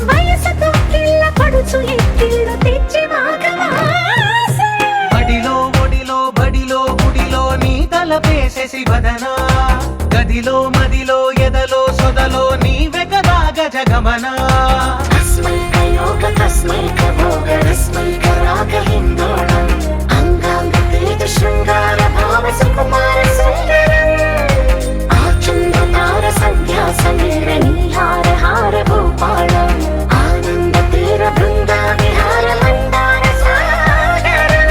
వయసుతో కిల్ల పడుచు ఎత్తిళ్ళు తెచ్చి మాఘమాసే బడిలో ఒడిలో బడిలో గుడిలో నీ తలపేసేసి వదనా గదిలో మదిలో ఎదలో సొదలో నీ వెగదాగ జగమనా తస్మై కయోగ తస్మై కభోగ రస్మై కరాగ హిందోళం అంగాంగ తేజ శృంగార భావ సుకుమార సుందరం ఆచంద తార సంధ్యా సమీర నీహార హార భూపాళం ఆనంద తీర బృందా విహార మందార సాగరం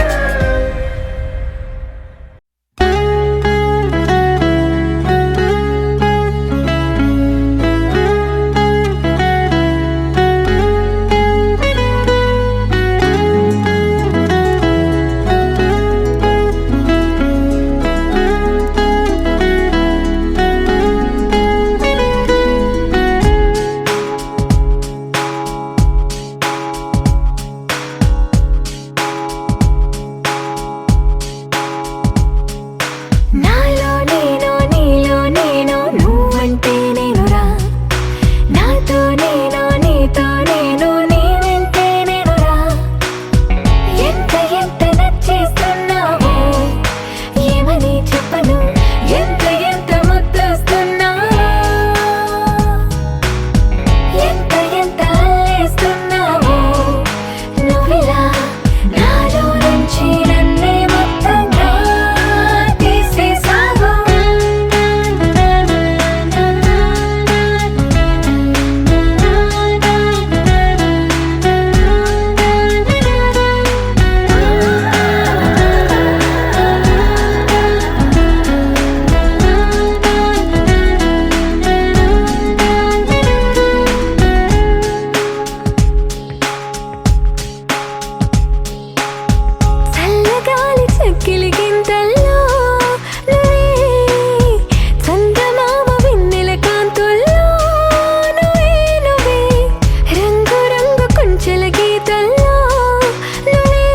నాలో నేను నీలో నేను నువ్వంటే నేనురా నాతో నేను నీతో నేను నీ వెంటే నేనురా ఎంత ఎంత నచ్చేస్తున్నావో ఏమని చెప్పను ఎంత ఎంత ముద్దొస్తున్నావో ఎంత ఎంత అల్లేస్తున్నావో నువ్విలా నాలో నుంచి నన్నే మొత్తంగా తీసేసావు చల్లగాలి చెక్కిలి గింతల్లో నువ్వే చందమామ వెన్నెల కాంతుల్లో నువ్వే నువ్వే రంగు రంగు కొంచెల గీతల్లో నువ్వే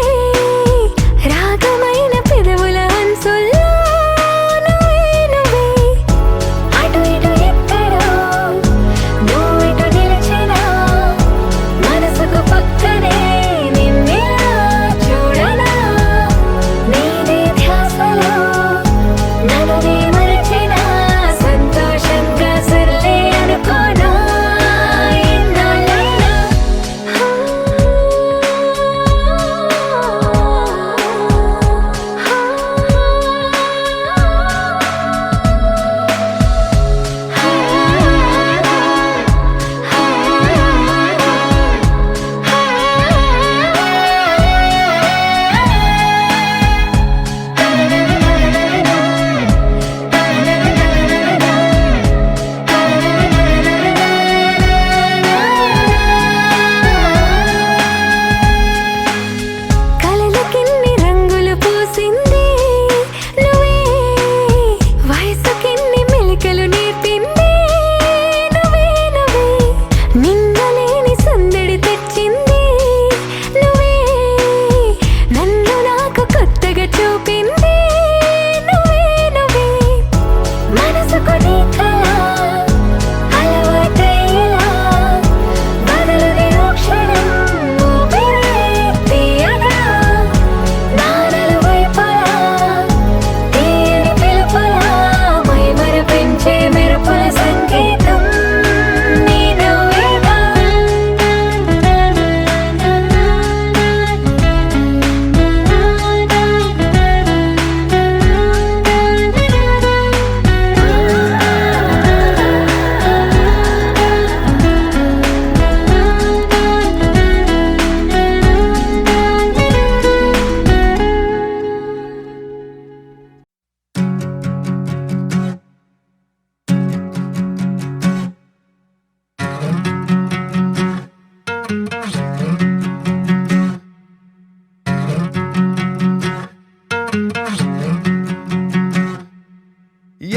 రాగమైన పెదవుల హంసుల్లో నువ్వే నువ్వే అటు ఇటు ఎక్కడో నువ్వు ఇటు నిలిచినా మనసుకు పక్కనే నిన్నిలా చూడనా నీదే ధ్యాసలో నన్ను నీ మరచిన సంతోషంగా సర్లే అనుకోనా ఎన్నాళ్ళైనా కలలకిన్ని రంగులు పూసింది నువ్వే వయసుకిన్ని మెలికలు నేర్పింది నువ్వే నువ్వే నిన్నలేని సందడి తెచ్చింది నువ్వే నన్ను నాకు కొత్తగా చూపింది నువ్వే నువ్వే మనసుకు నీ కళ అలవాటయ్యేలా బదులుని ఓ క్షణం ఊపిరే తీయగా నానలు వైపలా తీయని పిలుపులా మైమరపించే మెరుపుల సంగీతం నీ నవ్వేగా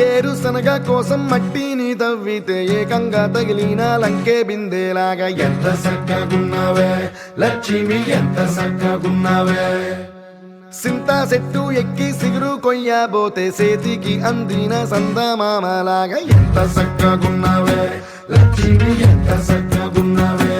ఏరుశనగ కోసం మట్టిని తవ్వితే ఏకంగా తగిలిన లంకే బిందేలాగా ఎంత సక్కగున్నావే లక్ష్మి ఎంత సక్కగున్నావే సింతా చెట్టు ఎక్కి సిగురు కొయ్యబోతే చేతికి అందిన సందమామలాగా ఎంత సక్కగున్నావే లక్ష్మి ఎంత సక్కగున్నావే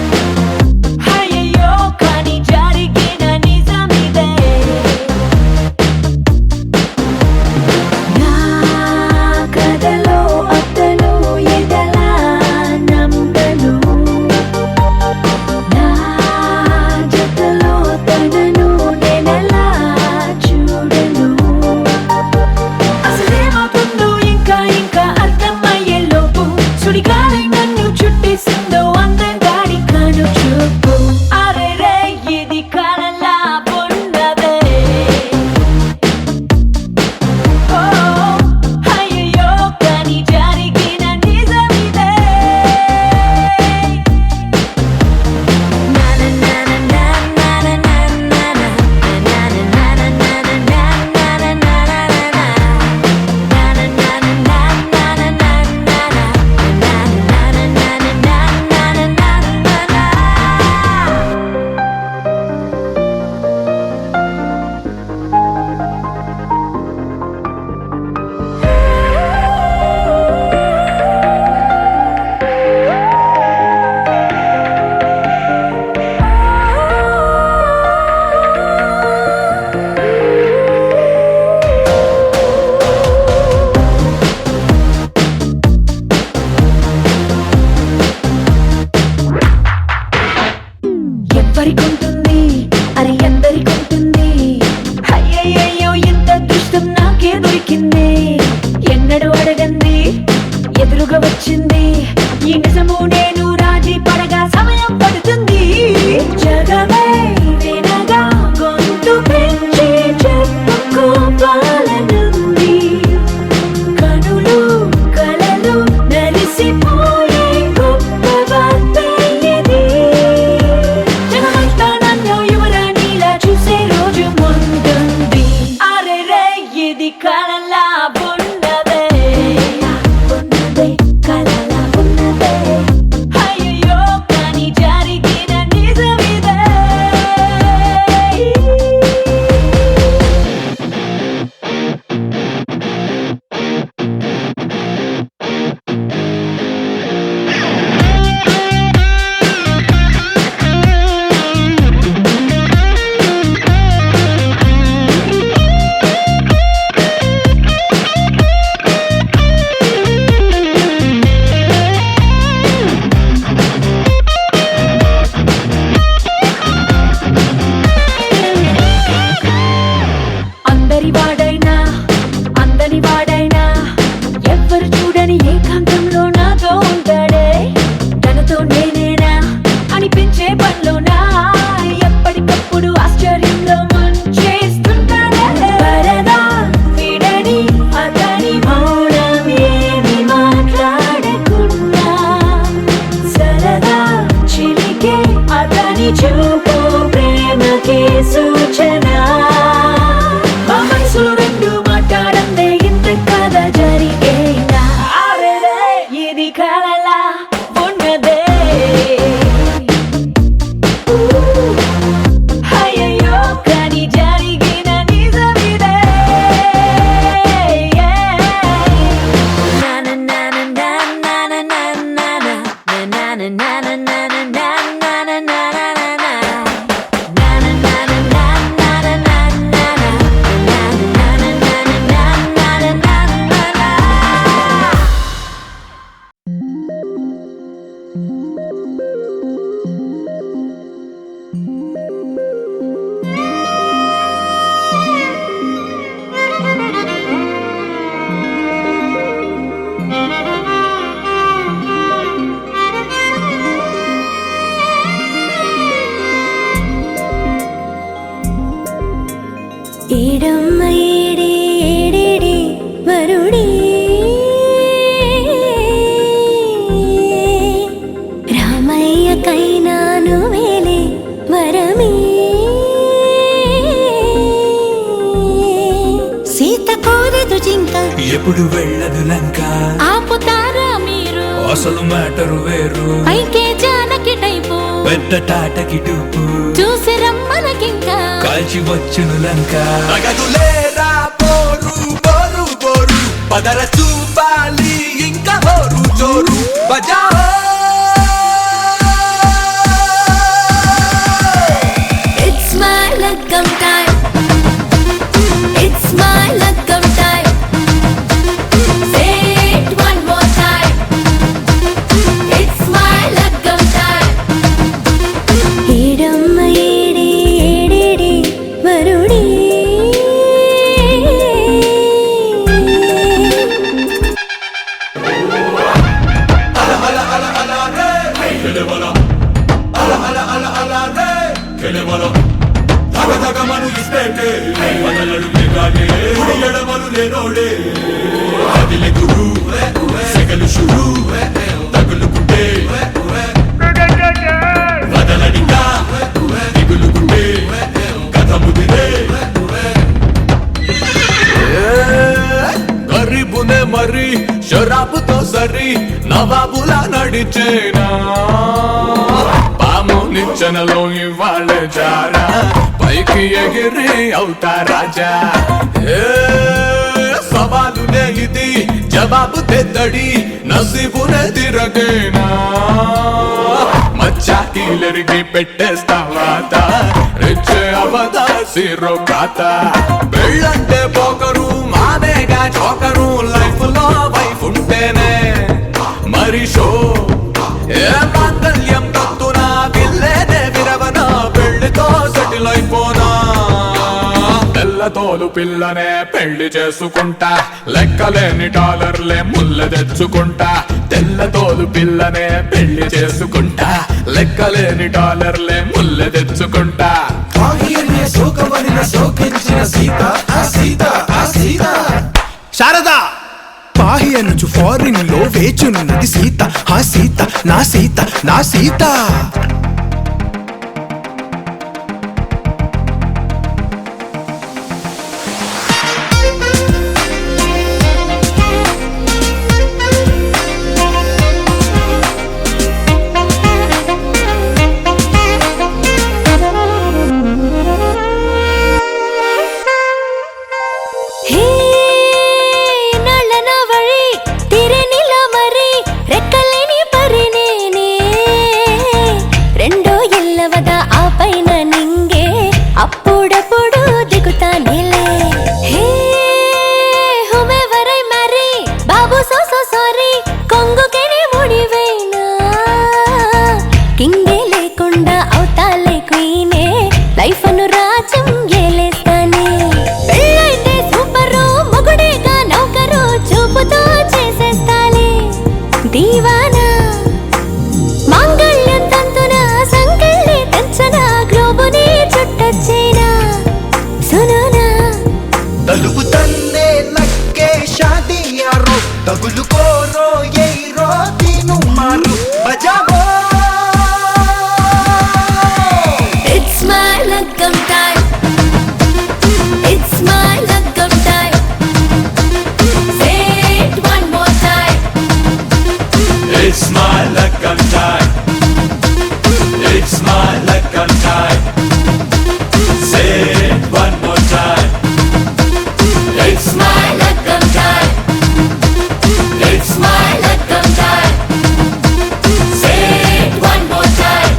నాకే దొరికింది ఎన్నడు అడగంది ఎదురుగా వచ్చింది ఈ నిజము నేను రాజీ పడగా సమయం పడుతుంది జగమే వినగా గొంతు పెంచి చెప్పుకోవాలనుంది కనులు కలలు నలిసిపోయే గొప్ప వార్తయ్యది జగమంతా నన్ను యువరాణిలా చూసే రోజు ముందుంది అరే రే ఇది కలలా ఉన్నదే ఉన్నదే కలలా ఉన్నదే అయ్యో కానీ జరిగిన నిజమిదే అందరి వాడైనా అందని వాడైనా ఎవ్వరు చూడని ఏకాంతంలో నాతో ఉంటాడే తనతో నేనేనా అనిపించే పనిలోనా ఎప్పటికప్పుడు ఆశ్చర్యంలో ముంచేస్తుంటాడే వరదా విడని అతని మౌనం ఏమి మాట్లాడకుండా సరదా చిలికే అతని చూపు ప్రేమకే సూచన మా మనసులో రెండు మాట్లాడందే ఇంత కథ జరిగేనా అరే ఇది కలలా ఉన్నదే అయ్యో కానీ జరిగిన నిజమిదే ఏడమ్మ ఏడే ఏడేడే వరుడే రామయ్య కైనాను వేలే వరమే సీత కోరదు జింక ఎప్పుడు వెళ్ళదు లంక ఆపుతారా మీరు అసలు మ్యాటరు వేరు పైకే జానకి టైపు పెద్ద టాటకి టూపు చూసి రమ్మనకింకా కాల్చి వచ్చును లంక తగదులేరా పోరు పోరు పోరు పదర చూపాలి ఇంకా హోరు జోరు బజా It's my luck'em time. It's my luck'em time. Say it one more time. It's my luck'em time. ఏడమ్మ ఏడే ఏడేడే వరుడే తగమను ఇస్తే వదలడు వేగాడే ఎడమలు లేనోడే అదిలే గురు సెగలు షురు తగులుకుంటే వదలడిగా దిగులుకుంటే కథ ముదిరే గరీబునే మరి షరాబుతో సరి నవాబులా నడిచేనా పాము నిచ్చెనలో ఇవాళ జారా పైకి ఎగిరి అవుతా రాజా సవాలునే ఇది జవాబు తెద్దడి నసీబునే తిరగేనా మచ్చాకిలరికి పెట్టేస్తావాత రెచ్చే అవదా సిరో కాత పెళ్ళంటే పోకరు మాదేగా చోకరు లైఫ్ లో వైఫ్ ఉంటేనే మరి షో ఏ మాంగళ్యం తత్తునా పిల్లేనే విరవనా పెళ్లితో సెటిల్ అయిపోనా తెల్లతో తోలు పిల్లనే పెళ్లి చేసుకుంటా, లెక్కలేని డాలర్లే ముళ్ళ తెచ్చుకుంటా. తెల్ల తోలు పిల్లనే పెళ్లి చేసుకుంటా, లెక్కలేని డాలర్లే ముళ్ళ తెచ్చుకుంటా. శారదా పాహి అనుచు ఫారిన్ లో వేచున్నది సీత, హా సీత నా సీత నా సీత. అప్పుడప్పుడు దిగుతానేలే. హే హుమెవరై మరి బాబు సో సారీ, కొంగుకెనే ముడివేనా కింగే లేకుండా అవుతాలే క్వీనే, లైఫ్ అను రాజ్యం ఏలేస్తానే. పెళ్ళైతే సూపరు, మొగుడేగా నౌకరు, చూపుతో చేసేస్తాలే దీవానా. మాంగళ్యం తంతున సంకెళ్ళి తెంచన, గ్లోబుని చుట్టొచ్చేనా సునోనా. తలుపు తన్నే నక్కే షాదియారో, తగులుకోరో ఎయిరో తీను మారు బజావో. It's my lagam time, it's my lagam time. Say it one more time. It's my lagam time, it's my lagam time. Say it one more time. It's my lagam time, it's my lagam time. Say it one more time.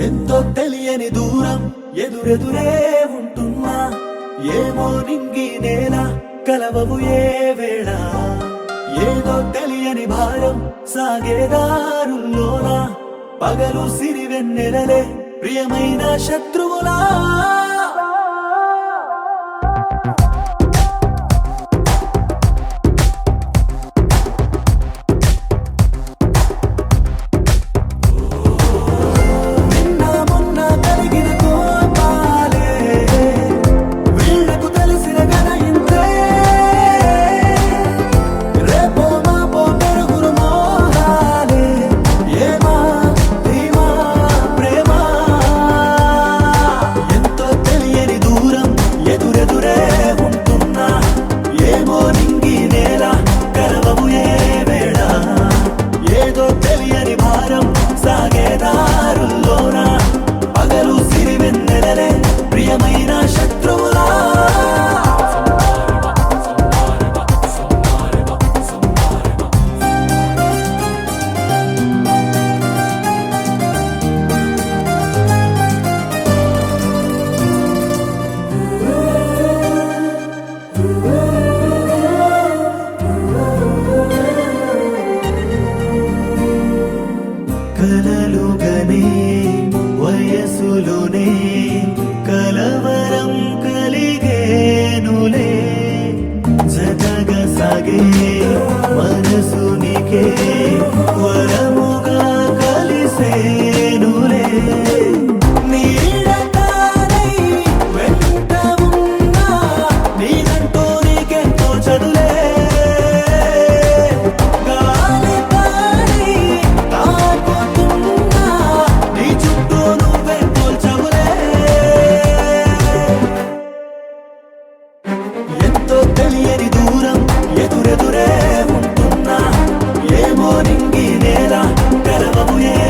ఎంతో తెలియని దూరం ఎదురెదురే ఉంటున్నా, ఏమో నింగి నేల కలవవు ఏ వేళ. ఏదో తెలియని భారం సాగేదారుల్లోనా, పగలు సిరి వెన్నెలలే ప్రియమైన శత్రువులా. ఎదురెదురే ఉంటున్నా, ఏమో నింగి నేల కలవవు ఏ